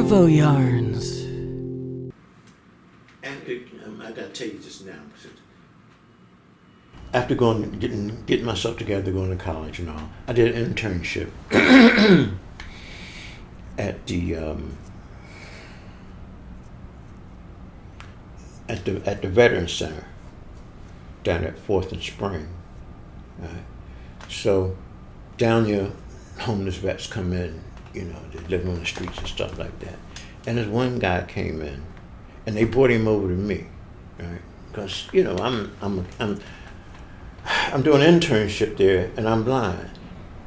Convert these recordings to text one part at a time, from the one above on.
Arvoyarns. I gotta tell you this now. After getting myself together, going to college and all, I did an internship at the Veterans Center down at 4th and Spring. Right? So down there, homeless vets come in, they're living on the streets and stuff like that. And this one guy came in, and they brought him over to me, right? Because I'm doing an internship there, and I'm blind.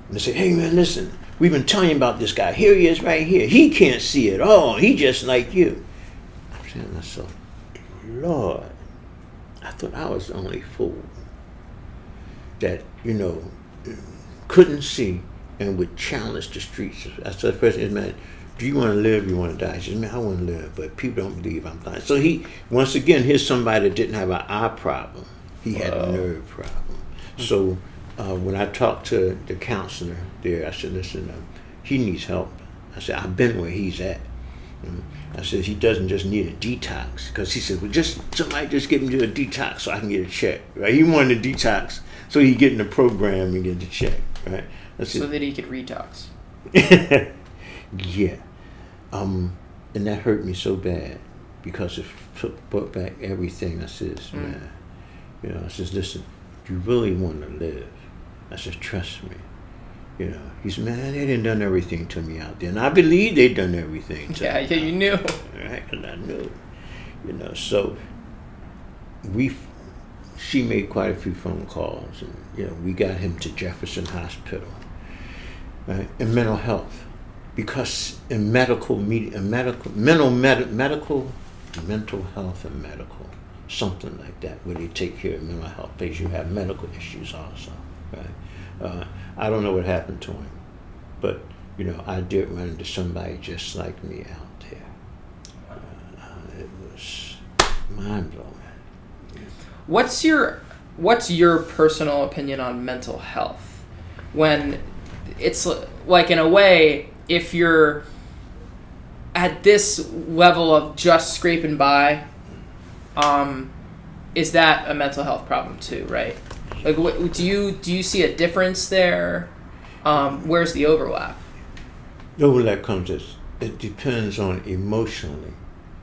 And they say, "Hey man, listen, we've been telling you about this guy. Here he is, right here. He can't see at all. He just like you." I'm saying to myself, Lord, I thought I was the only fool that couldn't see and would challenge the streets. I said, the person, man, do you want to live or you want to die? He said, man, I want to live, but people don't believe I'm blind. So once again, here's somebody that didn't have an eye problem. He had a nerve problem. So when I talked to the counselor there, I said, listen, he needs help. I said, I've been where he's at. I said, he doesn't just need a detox. Because he said, well, somebody just give him to a detox so I can get a check. Right? He wanted a detox so he get in the program and get the check. Right? So that he could retox. Yeah. And that hurt me so bad because it brought back everything. I says, man, I says, listen, you really want to live. I says, trust me. He said, man, they done done everything to me out there. And I believe they done everything to me. Yeah, you knew. Right, and I knew. So she made quite a few phone calls, and we got him to Jefferson Hospital, right? And mental health, because in mental health and medical, something like that, where they take care of mental health patients. You have medical issues also, right? I don't know what happened to him, but I did run into somebody just like me out there. It was mind blowing. What's your personal opinion on mental health? When it's like, in a way, if you're at this level of just scraping by, is that a mental health problem too, right? Like, what, do you see a difference there? Where's the overlap? The overlap comes as it depends on emotionally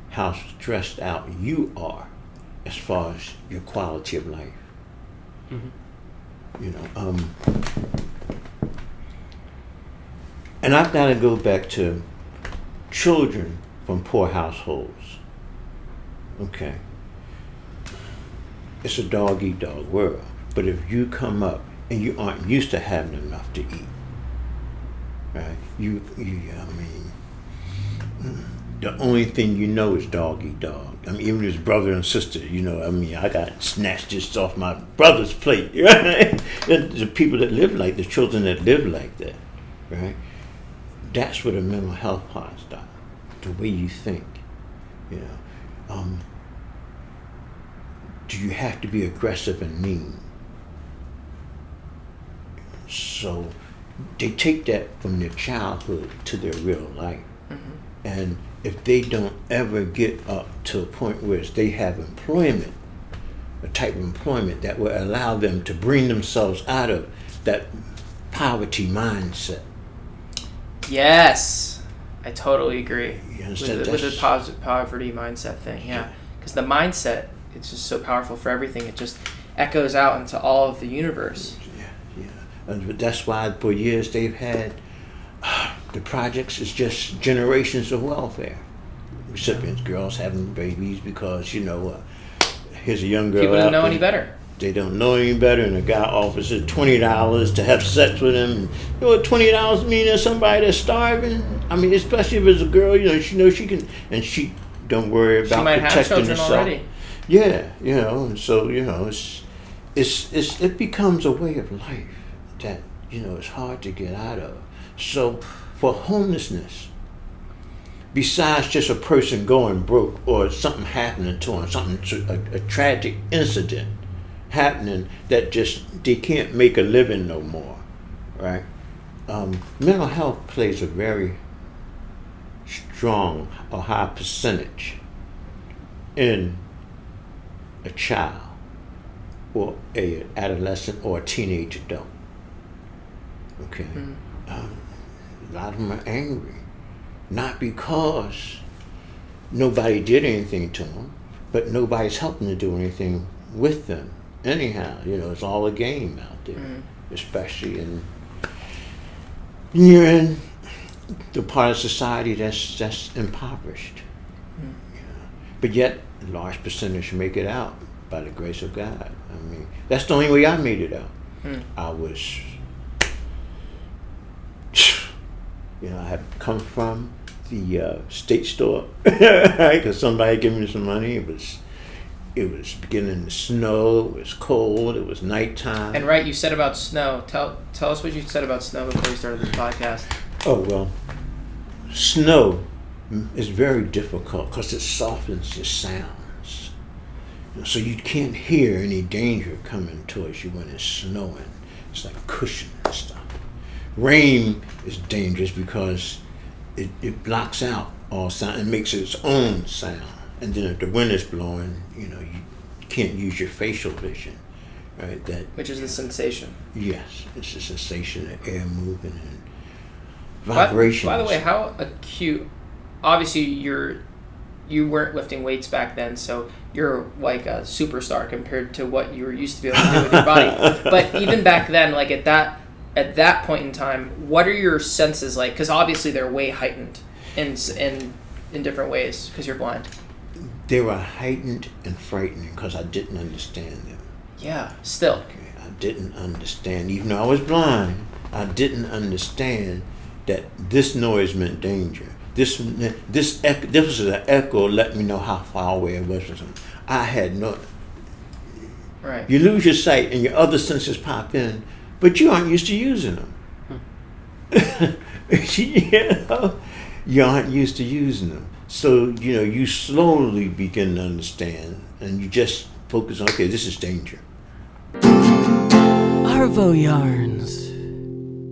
how stressed out you are as far as your quality of life. Mm-hmm. And I've got to go back to children from poor households. Okay. It's a dog-eat-dog world. But if you come up and you aren't used to having enough to eat, right? The only thing is dog-eat-dog. Even his brother and sister, I got snatched just off my brother's plate, right? The people that live like, the children that live like that, right? That's where the mental health part starts, the way you think, Do you have to be aggressive and mean? So they take that from their childhood to their real life. Mm-hmm. And if they don't ever get up to a point where they have employment, a type of employment that will allow them to bring themselves out of that poverty mindset. Yes, I totally agree with the poverty mindset thing. Yeah, because the mindset, it's just so powerful for everything. It just echoes out into all of the universe. And that's why for years they've had the projects is just generations of welfare recipients, girls having babies because here's a young girl. People don't know any better. They don't know any better, and the guy offers her $20 to have sex with him. $20 mean there's somebody that's starving. Especially if it's a girl, she knows she can, and she don't worry about protecting herself. Already. Yeah, and so it becomes a way of life that it's hard to get out of. So for homelessness, besides just a person going broke or something happening to them, a tragic incident happening that just they can't make a living no more, right? Mental health plays a very strong or high percentage in a child or a adolescent or a teenage adult. Okay. A lot of them are angry, not because nobody did anything to them, but nobody's helping to do anything with them. Anyhow, it's all a game out there, especially in you're in the part of society that's impoverished. But yet, a large percentage make it out by the grace of God. I mean, that's the only way I made it out. I was, I had come from the state store because somebody gave me some money. It was beginning to snow. It was cold. It was nighttime. And right, you said about snow. Tell us what you said about snow before we started this podcast. Oh, well, snow is very difficult because it softens your sounds. So you can't hear any danger coming towards you when it's snowing. It's like a cushion and stuff. Rain is dangerous because it blocks out all sound and makes its own sound. And then if the wind is blowing, you can't use your facial vision, right? Which is the sensation. Yes, it's the sensation of air moving and vibrations. By the way, how acute? Obviously, you weren't lifting weights back then, so you're like a superstar compared to what you were used to be able to do with your body. But even back then, like at that point in time, what are your senses like? Because obviously they're way heightened in different ways because you're blind. They were heightened and frightening because I didn't understand them. Yeah, still. Okay, I didn't understand. Even though I was blind, I didn't understand that this noise meant danger. This was an echo let me know how far away it was from something. I had no... Right. You lose your sight and your other senses pop in, but you aren't used to using them. You aren't used to using them. So, you slowly begin to understand and you just focus on, okay, this is danger. Arvoyarns.